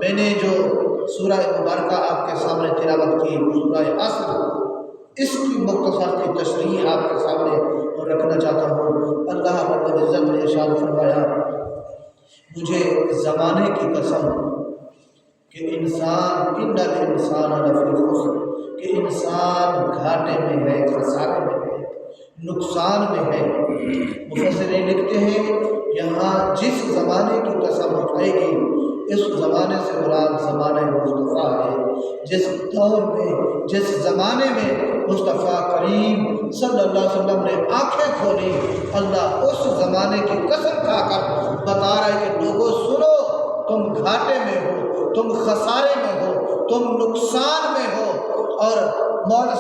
میں نے جو سورہ مبارکہ آپ کے سامنے تلاوت کی سورہ عصر، اس کی مختصر کی تشریح آپ کے سامنے رکھنا چاہتا ہوں۔ اللہ رب العزت نے ارشاد فرمایا، مجھے زمانے کی قسم کہ انسان ان الانسان لفی خسر، کہ انسان گھاٹے میں ہے، خسارے میں ہے، نقصان میں ہے۔ مفسرین لکھتے ہیں یہاں جس زمانے کی قسم اٹھائے گی اس زمانے سے مراد زمانہ مصطفیٰ ہے۔ جس دور میں، جس زمانے میں مصطفیٰ کریم صلی اللہ علیہ وسلم نے آنکھیں کھولی، اللہ اس زمانے کی قسم کھا کر بتا رہا ہے کہ لوگوں سنو، تم گھاٹے میں ہو، تم خسارے میں ہو، تم نقصان میں ہو۔ اور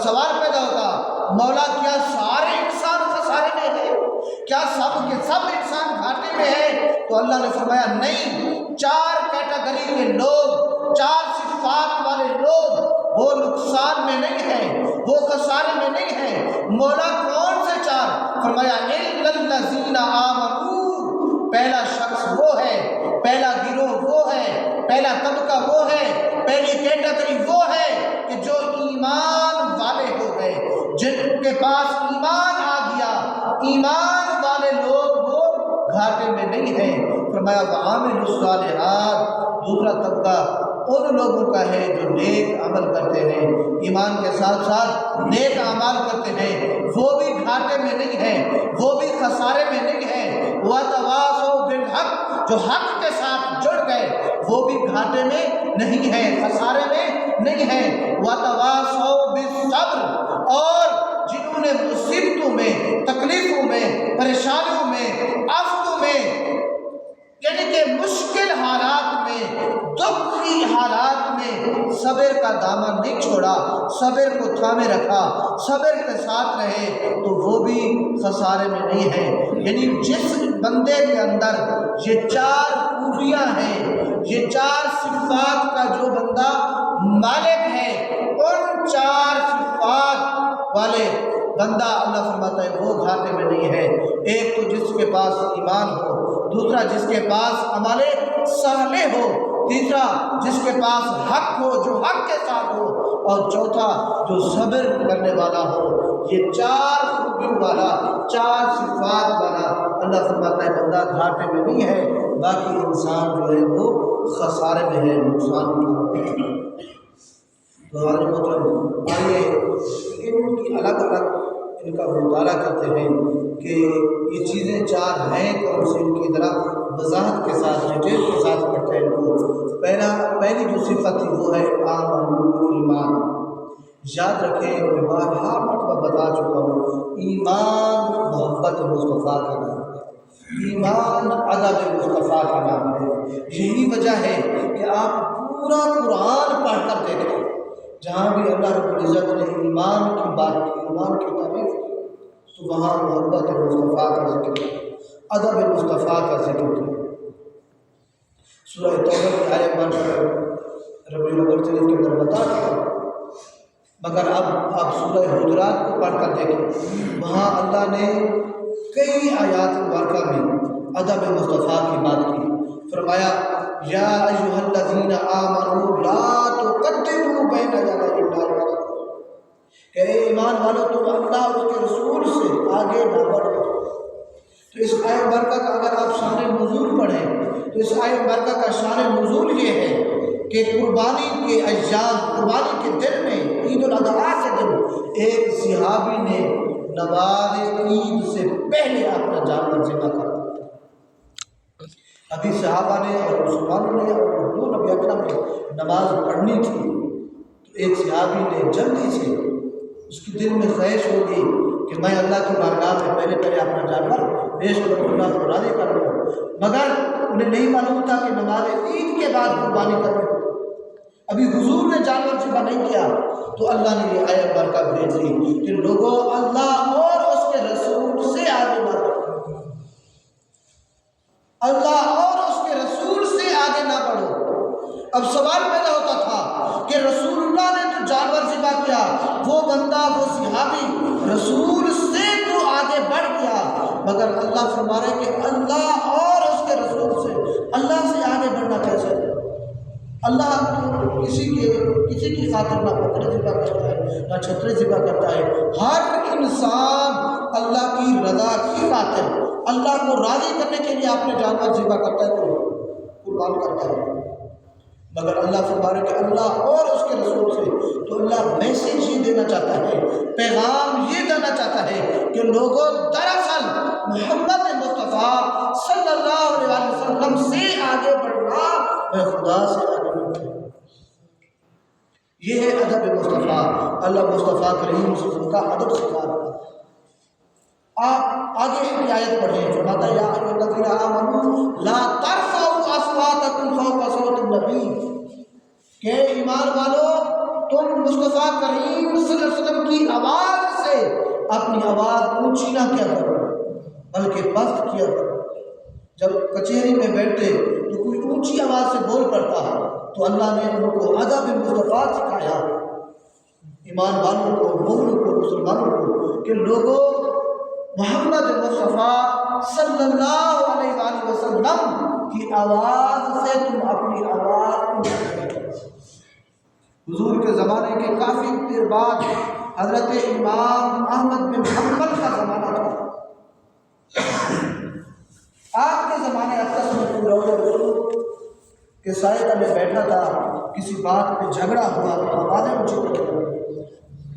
سوال پیدا ہوتا، مولا کیا سارے انسان خسارے میں ہیں؟ کیا سب کے سب انسان گھاٹے میں ہیں؟ تو اللہ نے فرمایا نہیں، 4 کیٹیگری کے لوگ، 4 صفات والے لوگ وہ نقصان میں نہیں ہیں، وہ خسارے میں نہیں ہیں۔ مولا کون سے 4؟ فرمایا اِلَّا الَّذِينَ آمَنُوا، پہلا شخص وہ ہے، پہلا گروہ وہ ہے، پہلا طبقہ وہ ہے، پہلی کیٹیگری وہ ہے کہ جو ایمان والے ہو گئے، جن کے پاس ایمان آ گیا۔ ایمان والے لوگ وہ گھاٹے میں نہیں ہیں۔ فرمایا وَعَامِلُوا الصَّالِحَاتِ، دوسرا طبقہ ان لوگوں کا ہے جو نیک عمل کرتے ہیں، ایمان کے ساتھ ساتھ نیک اعمال کرتے ہیں، وہ بھی گھاٹے میں نہیں ہیں، وہ بھی خسارے میں نہیں ہیں۔ وَتَوَاصَوْا بِالْحَقِّ، جو حق کے ساتھ جڑ گئے وہ بھی گھاٹے میں نہیں ہیں، خسارے میں نہیں ہیں۔ وَتَوَاصَوْا بِالصَّبْرِ، اور جنہوں نے مصیبتوں میں، تکلیفوں میں، پریشانیوں میں، آفتوں میں، یعنی کہ مشکل حالات میں، دکھی حالات میں صبر کا دامن نہیں چھوڑا، صبر کو تھامے رکھا، صبر کے ساتھ رہے، تو وہ بھی خسارے میں نہیں ہیں۔ یعنی جس بندے کے اندر یہ 4 خوبیاں ہیں، یہ 4 صفات کا جو بندہ مالک ہے، ان 4 صفات والے بندہ اللہ فرماتا ہے وہ گھاٹے میں نہیں ہے۔ ایک تو جس کے پاس ایمان ہو، دوسرا جس کے پاس عمل صالح ہو، تیسرا جس کے پاس حق ہو، جو حق کے ساتھ ہو، اور چوتھا جو صبر کرنے والا ہو۔ یہ 4 خوبیوں والا، 4 صفات والا اللہ فرماتا ہے بندہ گھاٹے میں نہیں ہے، باقی انسان جو ہے وہ خسارے میں ہے، نقصان میں۔ تو حضرت محترم آئیے ان کی الگ الگ ان کا مطالعہ کرتے ہیں کہ یہ چیزیں 4 ہیں کون سی، ان کی ذرا وضاحت کے ساتھ، ڈیٹیل کے ساتھ پڑھتے ہیں ان کو۔ پہلی جو صفت تھی وہ ہے آمنوا، ایمان۔ یاد رکھیں میں بارہا مرتبہ بتا چکا ہوں، ایمان محبت مصطفیٰ کا نام ہے، ایمان ادب مصطفیٰ کا نام ہے۔ یہی وجہ ہے کہ آپ پورا قرآن پڑھ کر دیکھیں، جہاں بھی اللہ رب العزت نے ایمان کی بات کی، ایمان کی تعریف کی، تو وہاں محبت مصطفیٰ کا ذکر ہے، ادب مصطفیٰ کا ذکر ہے۔ سورہ توبہ کی آیت نمبر ربیع الاول شریف کے اندر بتا دیا، مگر اب آپ سورہ حجرات کو پڑھ کر دیکھیں، وہاں اللہ نے کئی آیات مبارکہ میں ادب مصطفیٰ کی بات کی۔ فرمایا یا ایھا الذین آمنوا لا تقدموا بین یدی اللہ ورسولہ، کہ اے ایمان والو تم اللہ اور اس کے رسول سے آگے نہ بڑھو۔ تو اس آیت مبارکہ کا اگر آپ شان نزول پڑھیں تو اس آیت مبارکہ کا شان نزول یہ ہے کہ قربانی کے ایام، قربانی کے دن میں، عید الاضحیٰ کے دن، ایک صحابی نے نماز عید سے پہلے اپنا جانور ذبح کر دیا۔ ابھی صحابہ نے اور مسلمانوں نے اور حضور نبی اکرم نے نماز پڑھنی تھی، تو ایک صحابی نے جلدی سے، اس کی دل میں خواہش ہوگی کہ میں اللہ کی بارگاہ میں پہلے اپنا جانور پیش کروں، اللہ کو راضی کر لوں، مگر انہیں نہیں معلوم تھا کہ نماز عید کے بعد قربانی کرنی، ابھی حضور نے جانور ذبح نہیں کیا، تو اللہ نے یہ آیت مبارکہ بھیج دی کہ لوگوں اللہ اور اس کے رسول سے آگے نہ بڑھو، اللہ اور اس کے رسول سے آگے نہ بڑھو۔ اب سوال پیدا ہوتا تھا کہ رسول اللہ نے تو جانور ذبح کیا، وہ بندہ، وہ صحابی رسول سے تو آگے بڑھ گیا، مگر اللہ فرما رہے کہ اللہ اور اس کے رسول سے، اللہ سے آگے بڑھنا کیسے؟ اللہ کسی کی خاطر نہ بکرے ذبح کرتا ہے نہ چھترے ذبح کرتا ہے. ہر انسان اللہ کی رضا کی خاطر اللہ کو راضی کرنے کے لیے اپنے جانور ذبح کرتا ہے تو قربان کرتا ہے. مگر اللہ فرمانے کہ اللہ اور اس کے رسول سے تو اللہ میسیج یہ دینا چاہتا ہے، پیغام یہ دینا چاہتا ہے کہ لوگوں دراصل محمد مصطفیٰ صلی اللہ علیہ وسلم سے آگے بڑھنا میں خدا سے آگے بڑھنا. یہ ہے ادب مصطفیٰ. اللہ مصطفیٰ کریم صلی اللہ علیہ وسلم کا ادب سکھا رہا ہے. آپ آگے کی آیت پڑھیں. فرماتا ہے یا ایھا الذین آمنوا لا ترفعوا اصواتکم فوق صوت النبی، کہ ایمان والو تم مصطفیٰ کریم صلی اللہ علیہ وسلم کی آواز سے اپنی آواز اونچی نہ کیا کرو بلکہ پست کیا کرو. جب کچہری میں بیٹھتے تو کوئی اونچی آواز سے بول پڑتا ہے تو اللہ نے ان کو ادب مصطفیٰ سکھایا. ایمان والوں کو، مومنوں کو، مسلمانوں کو کہ لوگوں محمد مصطفیٰ صلی اللہ علیہ وآلہ وسلم کی آواز سے تم اپنی آواز حضور کے زمانے کے کافی دیر بعد حضرت امام احمد بن حنبل کا زمانہ تھا. آپ کے زمانے کے سائے میں بیٹھا تھا، کسی بات پہ جھگڑا ہوا تو آوازیں اونچی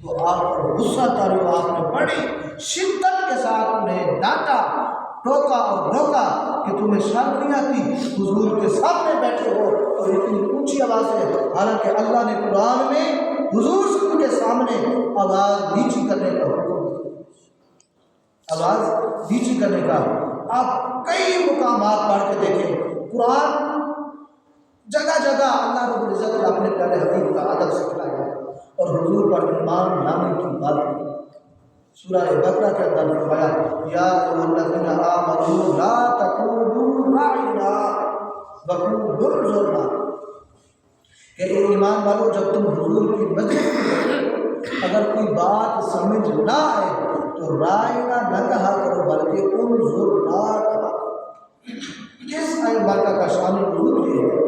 تو آپ پر غصہ تاری ہوا. آپ نے بڑی شدت کے ساتھ انہیں ڈانٹا، ٹوکا اور روکا کہ تمہیں شرم نہیں آتی حضور کے سامنے بیٹھے ہو اور اتنی اونچی آواز ہے. حالانکہ اللہ نے قرآن میں حضور کے سامنے آواز نیچی کرنے کا حکم دیا. آواز نیچی کرنے کا آپ کئی مقامات پڑھ کے دیکھیں. قرآن جگہ جگہ اللہ رب العزت نے اپنے پیارے حبیب کا ادب سکھلایا اور حضور پر ایمان لانے کی بات کی. سورہ بقرہ کے اندر فرمایا یا ایھا الذین آمنوا لا تقولوا راعنا وقولوا انظرنا، کہ ایمان والو جب تم حضور کی مجلس میں اگر کوئی بات سمجھ نہ آئے تو راعنا نہ کہا کرو بلکہ انظرنا کہا. کس آئے بارکہ کا شان نزول یہ ہے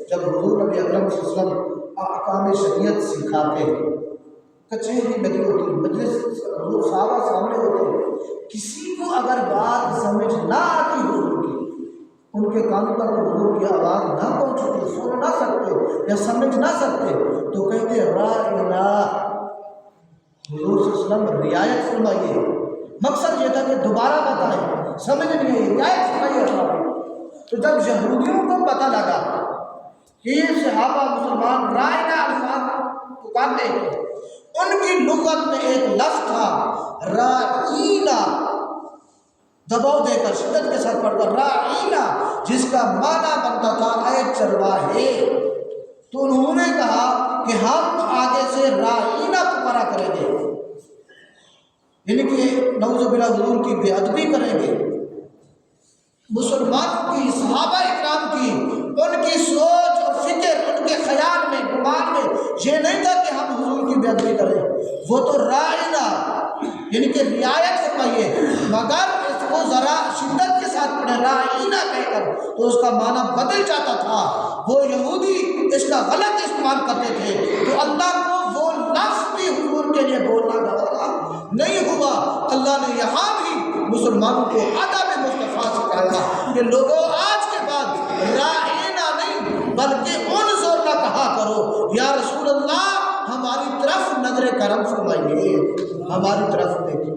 جب حضور نبی اکرم صلی اللہ علیہ وسلم احکام شریعت سکھاتے، کچہری لگی ہوتی، مجلس حضور صحابہ سامنے ہوتے، کسی کو اگر بات سمجھ نہ آتی حضور کی، ان کے کانوں تک حضور کی آواز نہ پہنچتی، سن نہ سکتے یا سمجھ نہ سکتے تو کہتے راعنا. حضور صلی اللہ علیہ وسلم رعایت فرمائیے. مقصد یہ تھا کہ دوبارہ بتائیں، سمجھ نہیں آئی رعایت فرمائیے. تو جب یہودیوں کو پتہ لگا کہ یہ صحابہ مسلمان رائنا الفاظ پکارتے ہیں، ان کی لغت میں ایک لفظ تھا رائنا، دباؤ دے کر شدت کے ساتھ پڑھ کر رائنا، جس کا معنی بنتا تھا اے چرواہے. تو انہوں نے کہا کہ ہم آگے سے رائنا پکارا کریں گے، یعنی کہ نعوذ باللہ حضور کی بے ادبی کریں گے. مسلمانوں کی، صحابہ اکرام کی، ان کی سوچ اور فکر، ان کے خیال میں، گمان میں یہ نہیں تھا کہ ہم حضور کی بے ادبی کریں. وہ تو رائنا یعنی کہ رعایت فرمائیے، مگر اس کو ذرا شدت کے ساتھ پڑھے رائنا کہہ کر تو اس کا معنی بدل جاتا تھا. وہ یہودی اس کا غلط استعمال کرتے تھے تو اللہ کو وہ لفظ بھی حضور کے لیے بولنا گوارا نہیں ہوا. اللہ نے یہاں بھی مسلمانوں کو ادب مصطفیٰ سکھایا کہ لوگوں آج کے بعد رائنا نہیں بلکہ انظرنا کہا کرو. یا رسول اللہ ہماری طرف نظر کرم فرمائیے، ہماری طرف دیکھیں.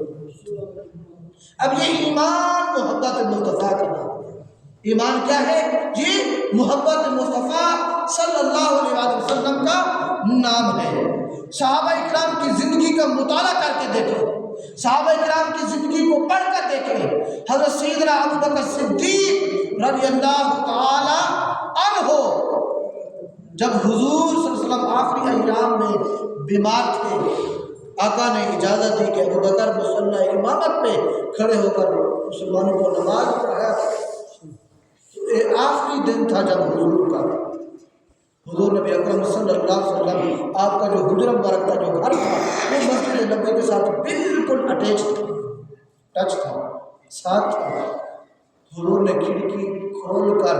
اب یہ ایمان محبت مصطفیٰ کا نام ہے. ایمان کیا ہے؟ یہ محبت مصطفیٰ صلی اللہ علیہ وسلم کا نام ہے. صحابہ اکرام کی زندگی کا مطالعہ کر کے دیکھیں، صحابہ اکرام کی زندگی کو پڑھ کر دیکھیں. حضرت سیدنا ابوبکر صدیق رضی اللہ تعالی عنہ جب حضور صلی اللہ علیہ وسلم آخری ایام میں بیمار تھے، آقا نے اجازت دی کہ ابوبکر مصلی امامت پہ کھڑے ہو کر مسلمانوں کو نماز پڑھایا. آخری دن تھا جب حضور کا، حضور نبی اکرم صلی اللہ علیہ وسلم آپ کا جو حجرہ مبارک تھا، جو گھر تھا، وہ مسجد نبوی کے ساتھ بالکل اٹیچ تھا، ٹچ تھا، ساتھ تھا. حضور نے کھڑکی کھول کر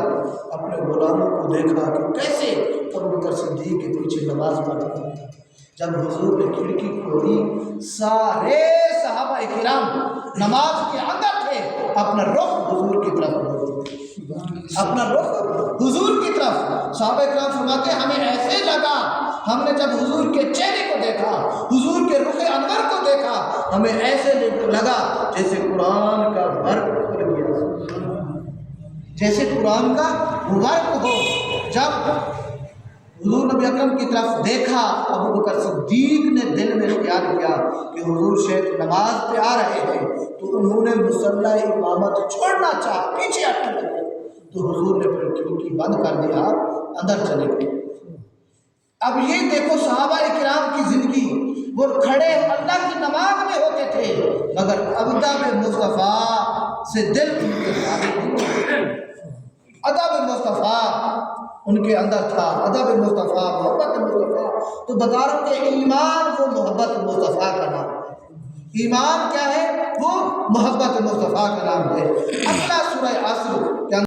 اپنے غلاموں کو دیکھا کہ کیسے ابوبکر صدیق کے پیچھے نماز پڑھتے تھے۔ جب حضور نے کھڑکی کھولی، سارے صحابہ کرام نماز کے اندر تھے، اپنا رخ حضور کی طرف موڑے، اپنا رخ حضور کی طرف۔ صحابہ کرام فرماتے ہیں ہمیں ایسے لگا، ہم نے جب حضور کے چہرے کو دیکھا، حضور کے رخ انور کو دیکھا، ہمیں ایسے لگا جیسے قرآن کا ورق کھل گیا، جیسے قرآن کا ورق ہو۔ جب حضور نبی اکرم کی طرف دیکھا، ابوبکر صدیق نے دل میں خیال کیا کہ حضور شیخ نماز پہ آ رہے ہیں، تو انہوں نے مصلی امامت چھوڑنا چاہا، پیچھے ہٹنے لگے، تو حضور نے پھر کھڑکی بند کر دیا، اندر چلے گئے۔ اب یہ دیکھو صحابہ کرام کی زندگی، وہ کھڑے اللہ کی نماز میں ہوتے تھے، مگر ادب مصطفیٰ سے دل ان کے خالی نہیں، ادب مصطفیٰ ان کے اندر تھا، ادب مصطفیٰ، محبت مصطفیٰ۔ تو بتا رہا ہوں کہ ایمان وہ محبت مصطفیٰ کا نام ہے۔ ایمان کیا ہے؟ وہ محبت مصطفیٰ کا نام ہے۔ اگلا سورہ عصر